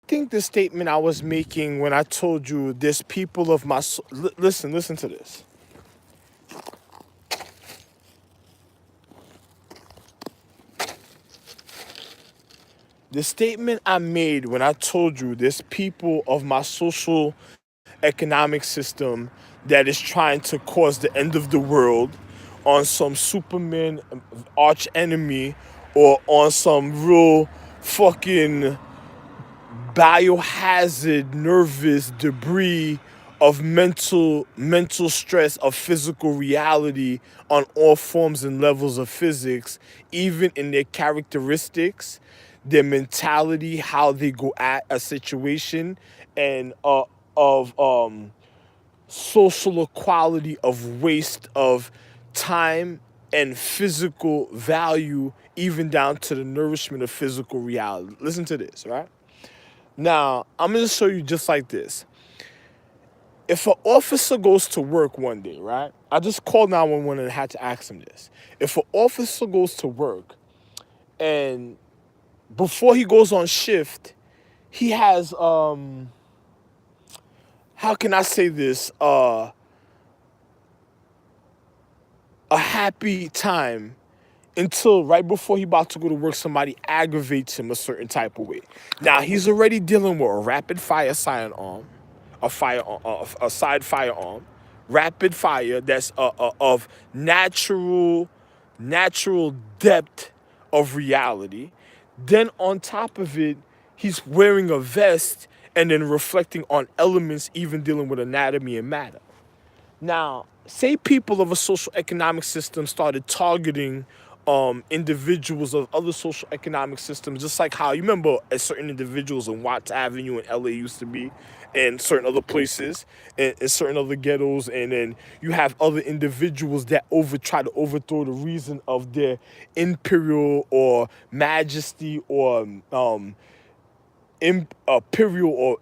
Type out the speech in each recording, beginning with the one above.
think the statement I was making when I told you this people of my listen to this. The statement I made when I told you this people of my social economic system that is trying to cause the end of the world on some Superman arch enemy or on some real fucking biohazard nervous debris of mental stress of physical reality on all forms and levels of physics, even in their characteristics, their mentality, how they go at a situation, and of social equality of waste of time and physical value, even down to the nourishment of physical reality. Listen to this, right? Now, I'm going to show you just like this. If an officer goes to work one day, right? I just called 911 and had to ask him this. If an officer goes to work and before he goes on shift, he has how can I say this? A happy time until right before he about to go to work, somebody aggravates him a certain type of way. Now he's already dealing with a rapid fire sidearm, a side firearm, rapid fire that's of natural depth of reality. Then on top of it, he's wearing a vest and then reflecting on elements, even dealing with anatomy and matter. Now, say people of a social economic system started targeting individuals of other social economic systems, just like how you remember certain individuals in Watts Avenue in LA used to be, and certain other places, and certain other ghettos, and then you have other individuals that try to overthrow the reason of their imperial or majesty or imperial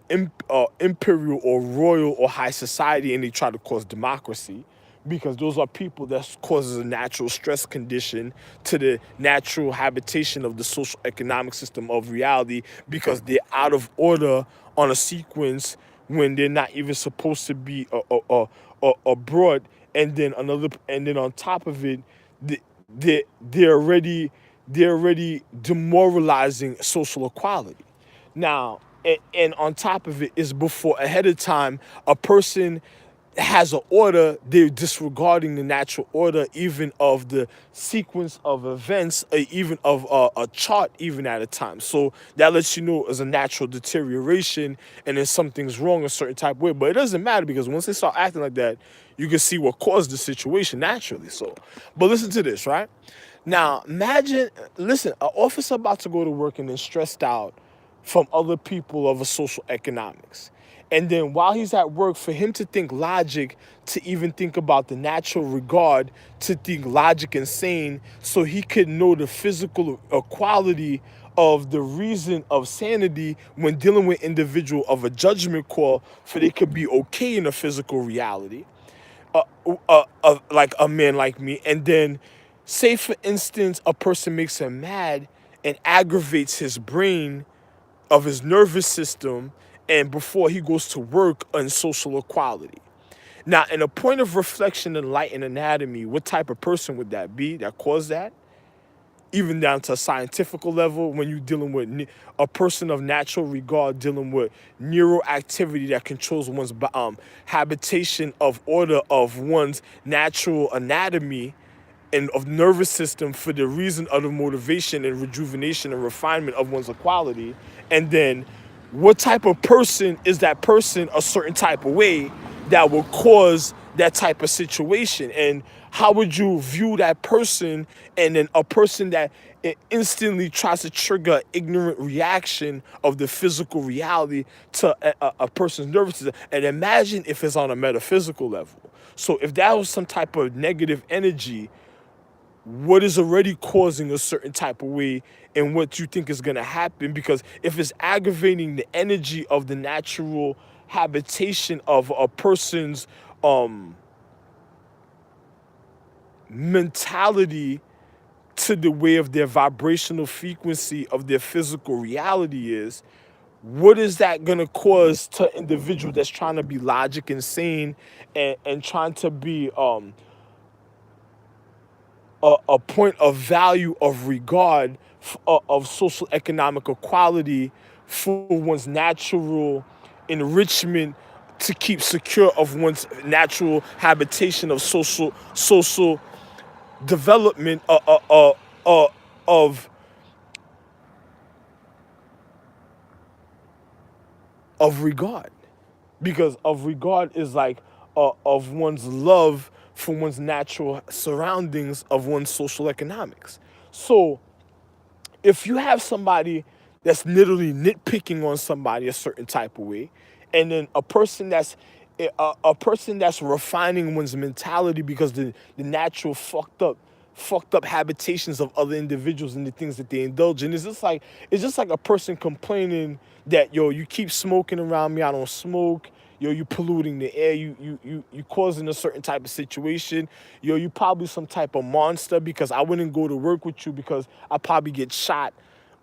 or royal or high society, and they try to cause democracy, because those are people that causes a natural stress condition to the natural habitation of the social economic system of reality, because they're out of order on a sequence when they're not even supposed to be abroad. And then on top of it, they're already demoralizing social equality. Now, and on top of it is, before ahead of time, a person has an order, they're disregarding the natural order, even of the sequence of events, even of a chart, even at a time. So that lets you know it's a natural deterioration, and then something's wrong a certain type of way. But it doesn't matter, because once they start acting like that, you can see what caused the situation naturally. So, but listen to this, right? Now, imagine, listen, an officer about to go to work and then stressed out from other people of a social economics. And then while he's at work, for him to think logic, to even think about the natural regard, to think logic and sane, so he could know the physical equality of the reason of sanity when dealing with individual of a judgment call, for they could be okay in a physical reality, like a man like me. And then, say for instance, a person makes him mad and aggravates his brain of his nervous system, and before he goes to work on social equality. Now, in a point of reflection in light and anatomy, what type of person would that be that caused that? Even down to a scientific level, when you're dealing with a person of natural regard, dealing with neural activity that controls one's habitation of order of one's natural anatomy and of nervous system, for the reason of the motivation and rejuvenation and refinement of one's equality. And then what type of person is that person a certain type of way that will cause that type of situation? And how would you view that person? And then a person that it instantly tries to trigger ignorant reaction of the physical reality to a person's nervous system. And imagine if it's on a metaphysical level. So if that was some type of negative energy, what is already causing a certain type of way, and what you think is going to happen? Because if it's aggravating the energy of the natural habitation of a person's mentality to the way of their vibrational frequency of their physical reality is, what is that gonna cause to an individual that's trying to be logic and sane, and trying to be a point of value of regard of social economic equality for one's natural enrichment to keep secure of one's natural habitation of social development of regard, because of regard is like of one's love for one's natural surroundings of one's social economics. So if you have somebody that's literally nitpicking on somebody a certain type of way, and then a person that's refining one's mentality because the natural fucked up habitations of other individuals and the things that they indulge in, it's just like a person complaining that, yo, you keep smoking around me, I don't smoke. Yo, you polluting the air, you causing a certain type of situation. Yo, you probably some type of monster because I wouldn't go to work with you because I probably get shot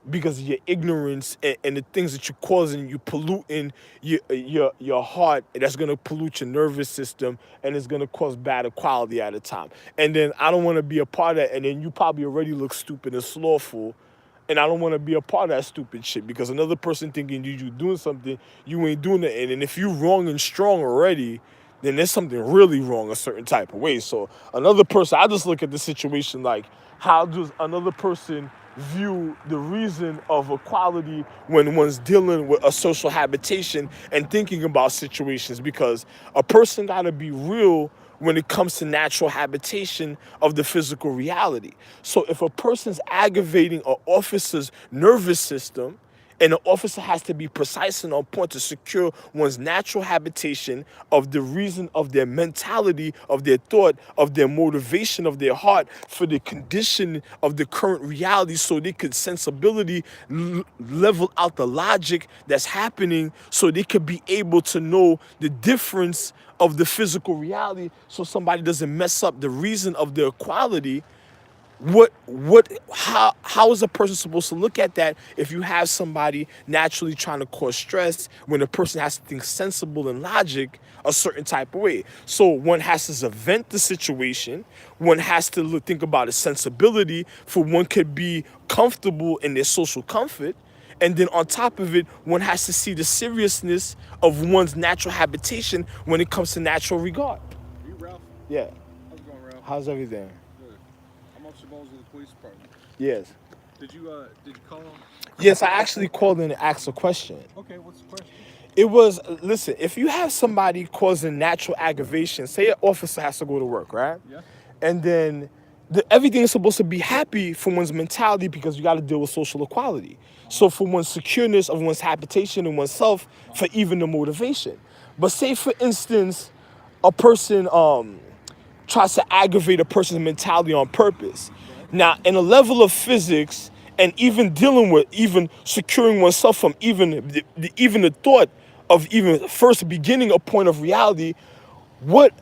because of your ignorance and the things that you're causing. You polluting your heart, and that's gonna pollute your nervous system, and it's gonna cause bad quality at a time. And then I don't want to be a part of that, and then you probably already look stupid and slothful, and I don't want to be a part of that stupid shit because another person thinking you doing something, you ain't doing it. And if you wrong and strong already, then there's something really wrong a certain type of way. So another person, I just look at the situation like, how does another person view the reason of equality when one's dealing with a social habitation and thinking about situations? Because a person got to be real when it comes to natural habitation of the physical reality. So if a person's aggravating an officer's nervous system, and the officer has to be precise and on point to secure one's natural habitation of the reason of their mentality, of their thought, of their motivation, of their heart for the condition of the current reality, so they could sensibility level out the logic that's happening, so they could be able to know the difference of the physical reality, so somebody doesn't mess up the reason of the equality. How is a person supposed to look at that if you have somebody naturally trying to cause stress when a person has to think sensible and logic a certain type of way? So one has to vent the situation, one has to think about a sensibility for one could be comfortable in their social comfort, and then on top of it, one has to see the seriousness of one's natural habitation when it comes to natural regard. You, Ralph? Yeah. How's it going, Ralph? How's everything? Good. I'm Officer Bowles of the police department. Yes. Did you call him? Yes, I actually called in and asked a question. Okay, what's the question? It was, listen, if you have somebody causing natural aggravation, say an officer has to go to work, right? Yeah. And then everything is supposed to be happy for one's mentality because you got to deal with social equality. So for one's secureness of one's habitation and oneself, for even the motivation. But say, for instance, a person tries to aggravate a person's mentality on purpose. Now, in a level of physics, and even dealing with, even securing oneself from even the thought of even first beginning a point of reality, what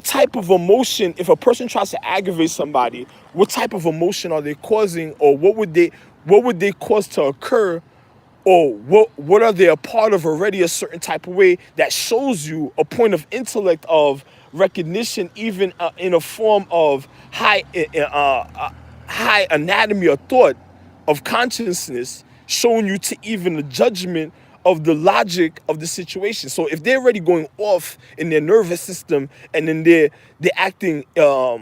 type of emotion, if a person tries to aggravate somebody, what type of emotion are they causing, or what would they cause to occur, or what are they a part of already a certain type of way that shows you a point of intellect of recognition, even in a form of high anatomy or thought of consciousness, showing you to even the judgment of the logic of the situation. So if they're already going off in their nervous system, and then they're acting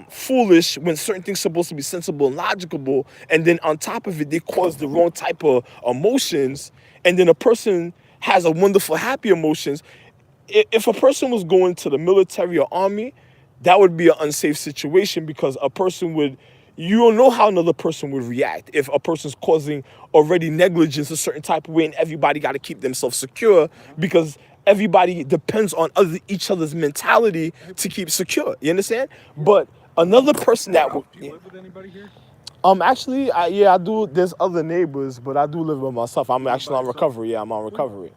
foolish when certain things are supposed to be sensible and logical, and then on top of it they cause the wrong type of emotions, and then a person has a wonderful happy emotions. If a person was going to the military or army, that would be an unsafe situation, because a person would, you don't know how another person would react if a person's causing already negligence a certain type of way, and everybody got to keep themselves secure because everybody depends on each other's mentality to keep secure. You understand? But another person that would, Do you live with anybody here? actually, yeah, I do. There's other neighbors, but I do live by myself. I'm You live actually by on yourself? recovery. Yeah, I'm on recovery.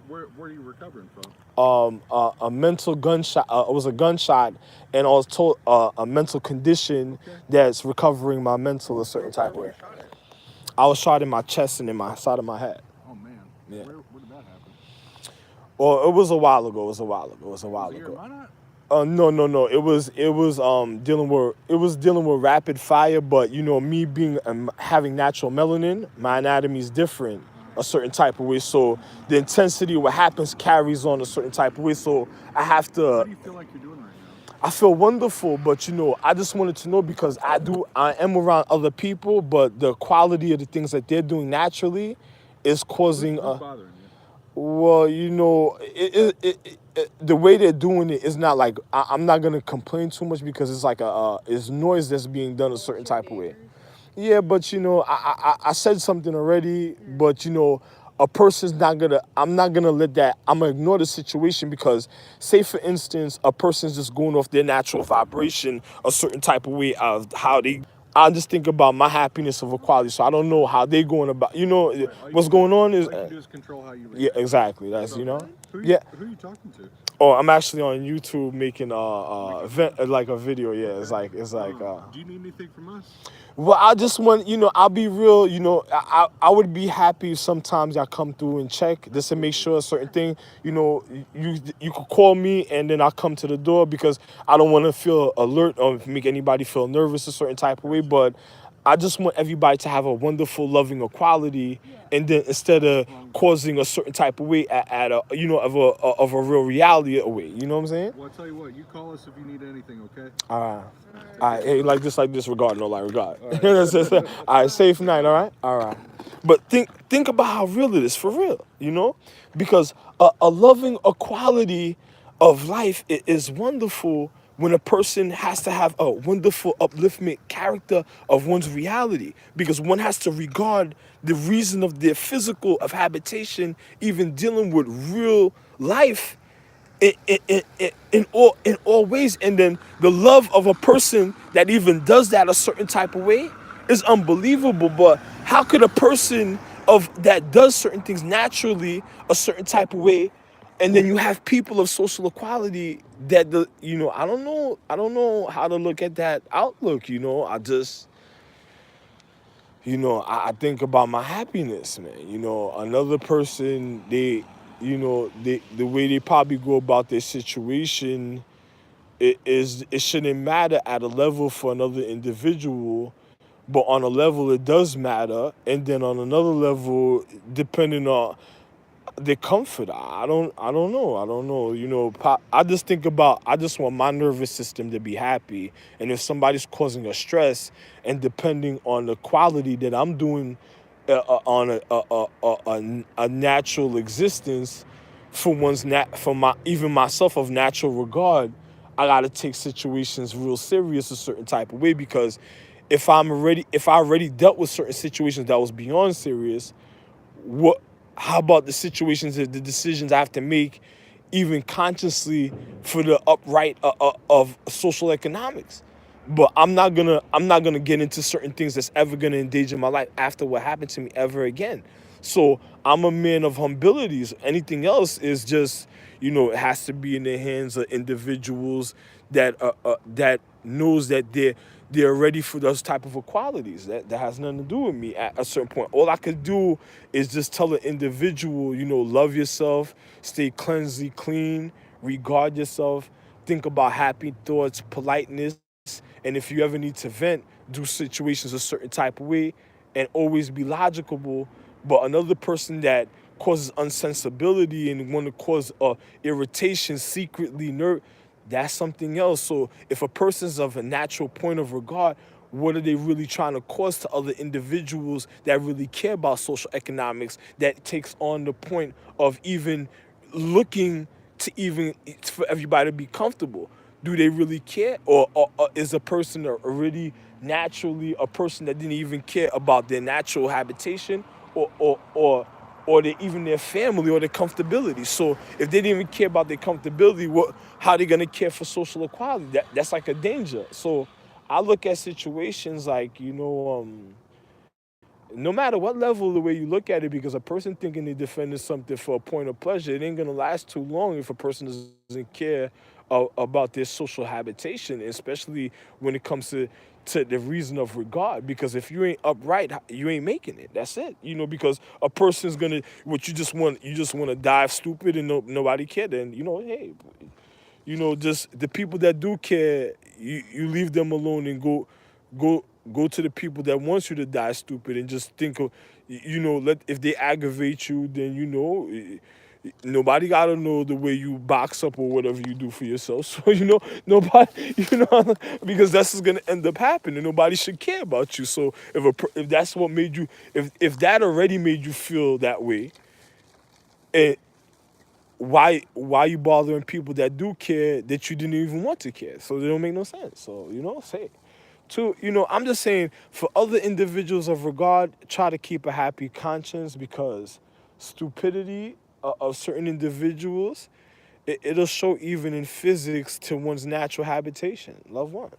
Where are you recovering from? A mental gunshot. It was a gunshot, and I was told a mental condition Okay. that's recovering my mental a certain type of way. Shot at? I was shot in my chest and in my side of my head. Oh man. Yeah. Where did that Or it was a while ago. It was a while ago. It was a Was while it here in ago. Minot? No, no, no. Dealing with rapid fire, but me being having natural melanin, my anatomy is different a certain type of way. So the intensity of what happens carries on a certain type of way. So I have How to. do you feel like you're doing right now? I feel wonderful, but I just wanted to know because I am around other people, but the quality of the things that they're doing naturally is causing Who's bothering you? well, the way they're doing it is not like I'm not gonna complain too much because it's like it's noise that's being done a certain type of way. Yeah, but I said something already, but a person's not gonna. I'm not gonna let that. I'm gonna ignore the situation because, say for instance, a person's just going off their natural vibration a certain type of way of how they. I just think about my happiness of equality, so I don't know how they going about. Right. All you What's can do, going on is all you can do is control how you yeah, react. exactly. That's So, yeah. who are you talking to? Oh, I'm actually on YouTube making Like a video? like a video. Yeah, Okay. it's like Do you need anything from us? well, I just want, I'll be real, I would be happy if sometimes y'all come through and check just to make Absolutely. sure a certain thing, you could call me and then I'll come to the door because I don't want to feel alert or make anybody feel nervous a certain type of way. Gotcha. But I just want everybody to have a wonderful, loving equality, and then instead of What's wrong with that? causing a certain type of way at a, of a real reality away. You know what I'm saying? Well, I'll tell you what. You call us if you need anything, okay? All right, hey, like this, regard, no like regard. All right. That's just, all right, safe night, all right. But think about how real it is for real, because a loving equality of life is wonderful when a person has to have a wonderful upliftment character of one's reality because one has to regard the reason of their physical of habitation even dealing with real life in all ways, and then the love of a person that even does that a certain type of way is unbelievable. But how could a person of that does certain things naturally a certain type of way, and then you have people of social equality that I don't know how to look at that outlook. I think about my happiness, man. Another person, the way they probably go about their situation, it shouldn't matter at a level for another individual, but on a level it does matter, and then on another level, depending on the comfort. I don't know. I just think about, I just want my nervous system to be happy, and if somebody's causing a stress, and depending on the quality that I'm doing on a natural existence for for my even myself of natural regard, I gotta take situations real serious a certain type of way because if I already dealt with certain situations that was beyond serious, what how about the situations and the decisions I have to make even consciously for the upright of social economics? But I'm not gonna get into certain things that's ever gonna endanger my life after what happened to me ever again. So I'm a man of humilities. Anything else is just, it has to be in the hands of individuals that knows that they're ready for those type of equalities. That has nothing to do with me at a certain point. All I could do is just tell an individual, love yourself, stay clean, regard yourself, think about happy thoughts, politeness, and if you ever need to vent, do situations a certain type of way, and always be logical. But another person that causes unsensibility and want to cause irritation secretly, that's something else. So if a person's of a natural point of regard, what are they really trying to cause to other individuals that really care about social economics, that takes on the point of even looking to even for everybody to be comfortable? Do they really care, or is a person already naturally a person that didn't even care about their natural habitation, or even their family or their comfortability? So if they didn't even care about their comfortability, how are they gonna care for social equality? That's like a danger. So I look at situations like, no matter what level the way you look at it, because a person thinking they defending something for a point of pleasure, it ain't gonna last too long if a person doesn't care about their social habitation, especially when it comes to to the reason of regard. Because if you ain't upright, you ain't making it. That's it. Because a person's gonna what you just want to dive stupid and nobody care. Then hey, just the people that do care, you leave them alone and go to the people that wants you to die stupid and just think of let if they aggravate you, then nobody gotta know the way you box up or whatever you do for yourself. So nobody because that's what's gonna end up happening. Nobody should care about you. So if that's what made you, if that already made you feel that way, and why you bothering people that do care that you didn't even want to care? So they don't make no sense. So say it. Two, I'm just saying, for other individuals of regard, try to keep a happy conscience, because stupidity of certain individuals, it'll show even in physics to one's natural habitation. Love one.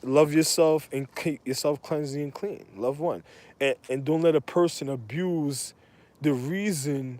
Love yourself and keep yourself cleansing and clean. Love one. And don't let a person abuse the reason